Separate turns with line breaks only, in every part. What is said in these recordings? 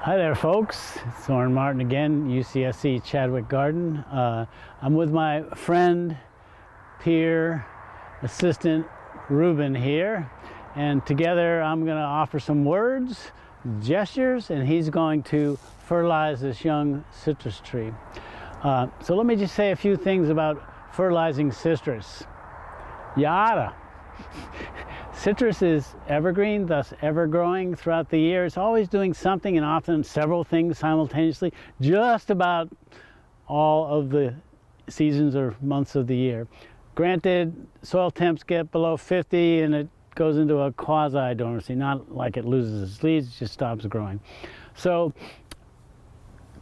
Hi there, folks. It's Orin Martin again, UC Chadwick Garden. I'm with my friend, peer, assistant, Ruben here, and together I'm going to offer some words, gestures, and he's going to fertilize this young citrus tree. So let me just say a few things about fertilizing citrus. You oughta. Citrus is evergreen, thus ever-growing throughout the year. It's always doing something and often several things simultaneously, just about all of the seasons or months of the year. Granted, soil temps get below 50 and it goes into a quasi-dormancy, not like it loses its leaves, it just stops growing. So,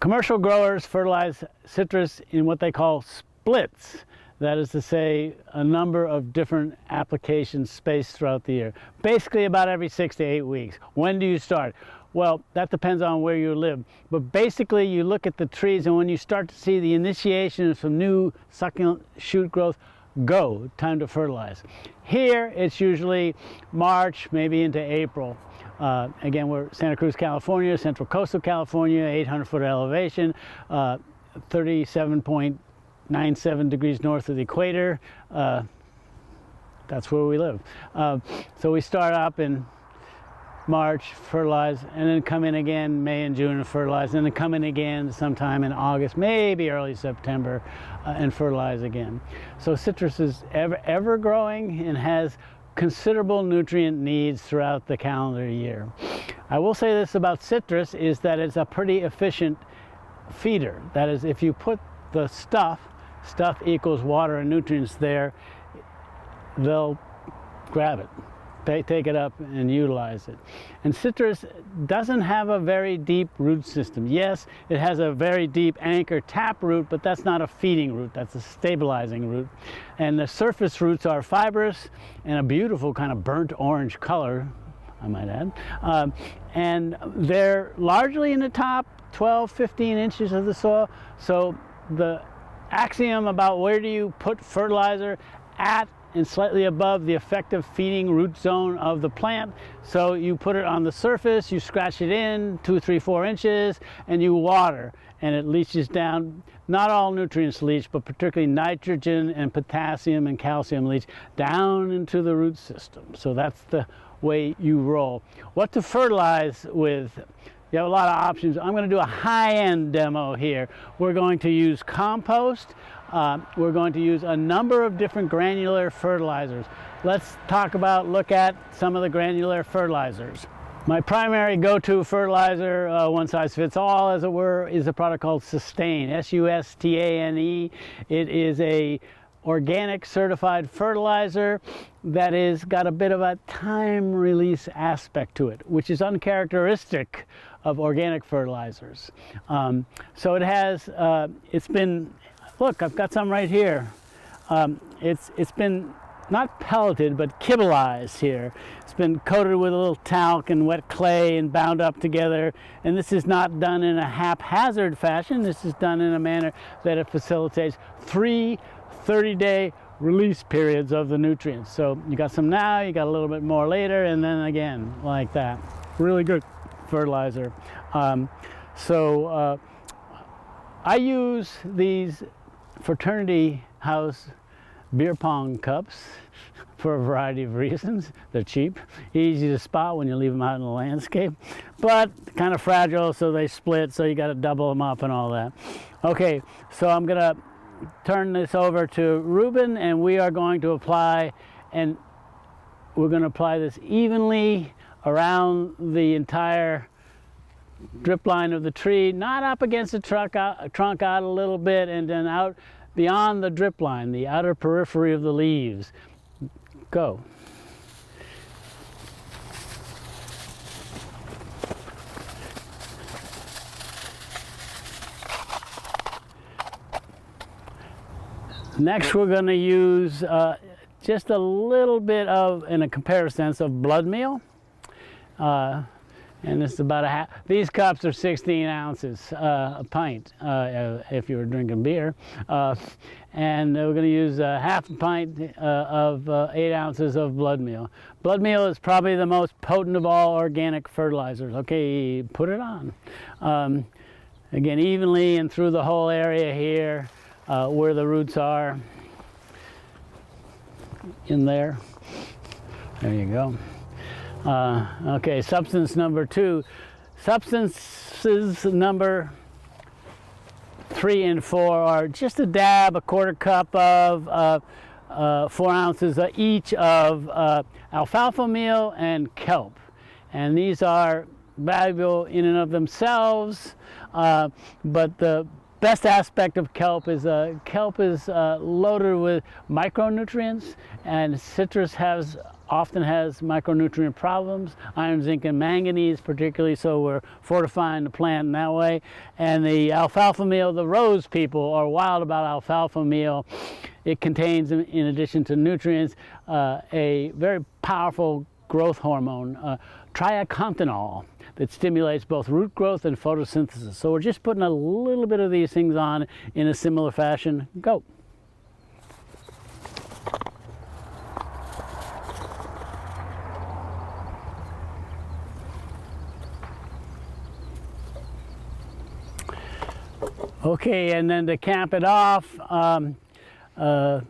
commercial growers fertilize citrus in what they call splits. That is to say, a number of different applications spaced throughout the year. Basically about every 6 to 8 weeks. When do you start? Well, that depends on where you live. But basically you look at the trees, and when you start to see the initiation of some new succulent shoot growth, go, time to fertilize. Here it's usually March, maybe into April. Again, we're Santa Cruz, California, central coastal California, 800-foot elevation, 37.97 degrees north of the equator. That's where we live. So we start up in March, fertilize, and then come in again May and June and fertilize, and then come in again sometime in August, maybe early September, and fertilize again. So citrus is ever growing and has considerable nutrient needs throughout the calendar year. I will say this about citrus, is that it's a pretty efficient feeder. That is, if you put the stuff equals water and nutrients there, they'll grab it. They take it up and utilize it. And citrus doesn't have a very deep root system. Yes, it has a very deep anchor tap root, but that's not a feeding root, that's a stabilizing root. And the surface roots are fibrous and a beautiful kind of burnt orange color, I might add. And they're largely in the top 12, 15 inches of the soil. So the axiom about where do you put fertilizer, at and slightly above the effective feeding root zone of the plant. So you put it on the surface, you scratch it in 2, 3, 4 inches, and you water, and it leaches down. Not all nutrients leach, but particularly nitrogen and potassium and calcium leach down into the root system. So that's the way you roll. What to fertilize with? You have a lot of options. I'm going to do a high-end demo here. We're going to use compost. We're going to use a number of different granular fertilizers. Let's look at some of the granular fertilizers. My primary go-to fertilizer, one size fits all as it were, is a product called Sustain, S-U-S-T-A-N-E. It is a organic certified fertilizer that is got a bit of a time release aspect to it, which is uncharacteristic of organic fertilizers. So it has, it's been, look, I've got some right here. It's been not pelleted, but kibblized here. It's been coated with a little talc and wet clay and bound up together. And this is not done in a haphazard fashion. This is done in a manner that it facilitates 3 30-day release periods of the nutrients. So you got some now, you got a little bit more later, and then again, like that. Really good fertilizer. I use these fraternity house beer pong cups for a variety of reasons. They're cheap, easy to spot when you leave them out in the landscape, but kind of fragile, so they split, so you got to double them up and all that. Okay, so I'm gonna turn this over to Ruben, and we are going to apply, and we're going to apply this evenly around the entire drip line of the tree, not up against the trunk out a little bit, and then out beyond the drip line, the outer periphery of the leaves. Go. Next, we're going to use just a little bit of, in a comparative sense, of blood meal. And this is about a half. These cups are 16 ounces, a pint, if you were drinking beer. And we're going to use half a pint of 8 ounces of blood meal. Blood meal is probably the most potent of all organic fertilizers. Okay, put it on. Again, evenly and through the whole area here where the roots are. In there. There you go. Okay, substance number 2. Substances number 3 and 4 are just a dab, a quarter cup of 4 ounces each of alfalfa meal and kelp. And these are valuable in and of themselves, but the best aspect of kelp is loaded with micronutrients, and citrus often has micronutrient problems, iron, zinc, and manganese particularly, so we're fortifying the plant in that way. And the alfalfa meal, the rose people are wild about alfalfa meal. It contains, in addition to nutrients, a very powerful growth hormone, triacontanol, that stimulates both root growth and photosynthesis. So we're just putting a little bit of these things on in a similar fashion. Go. Okay, and then to cap it off,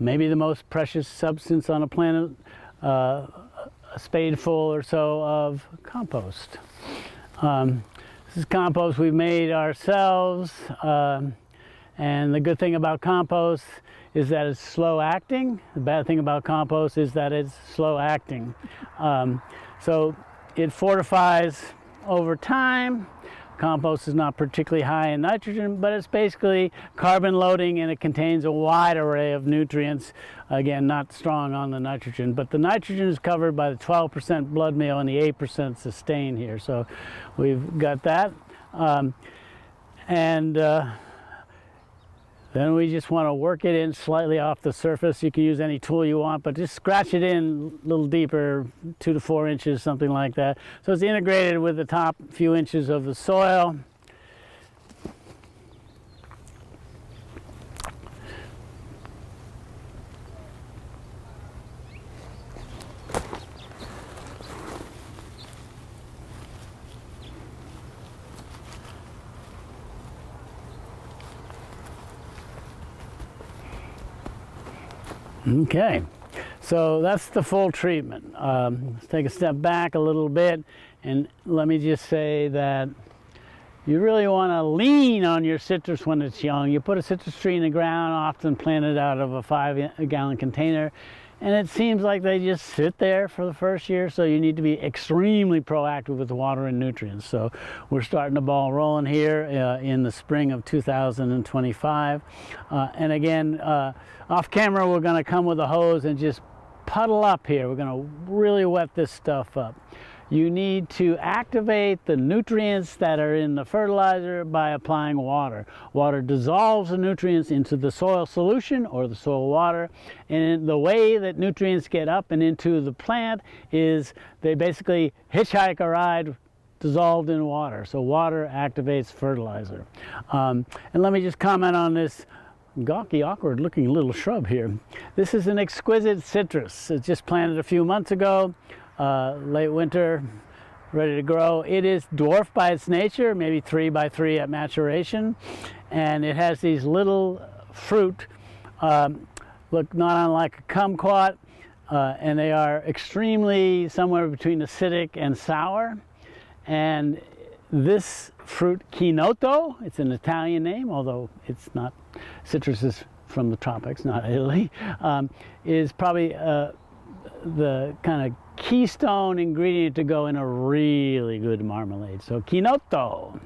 maybe the most precious substance on a planet, a spadeful or so of compost. This is compost we've made ourselves, and the good thing about compost is that it's slow acting. The bad thing about compost is that it's slow acting. So it fortifies over time. Compost is not particularly high in nitrogen, but it's basically carbon loading, and it contains a wide array of nutrients. Again, not strong on the nitrogen, but the nitrogen is covered by the 12% blood meal and the 8% sustain here. So we've got that. Then we just want to work it in slightly off the surface. You can use any tool you want, but just scratch it in a little deeper, 2 to 4 inches, something like that. So it's integrated with the top few inches of the soil. Okay, so that's the full treatment. Let's take a step back a little bit, and let me just say that you really want to lean on your citrus when it's young. You put a citrus tree in the ground, often planted out of a 5-gallon container, and it seems like they just sit there for the first year, so you need to be extremely proactive with the water and nutrients. So we're starting the ball rolling here in the spring of 2025. And again, off camera, we're going to come with a hose and just puddle up here. We're going to really wet this stuff up. You need to activate the nutrients that are in the fertilizer by applying water. Water dissolves the nutrients into the soil solution or the soil water, and the way that nutrients get up and into the plant is they basically hitchhike a ride dissolved in water. So water activates fertilizer. And let me just comment on this gawky, awkward looking little shrub here. This is an exquisite citrus. It's just planted a few months ago. Late winter, ready to grow. It is dwarfed by its nature, maybe 3 by 3 at maturation, and it has these little fruit, look not unlike a kumquat, and they are extremely somewhere between acidic and sour. And this fruit, Quinoto, it's an Italian name, although it's not. Citrus is from the tropics, not Italy, is probably the kind of keystone ingredient to go in a really good marmalade. So Quinoto.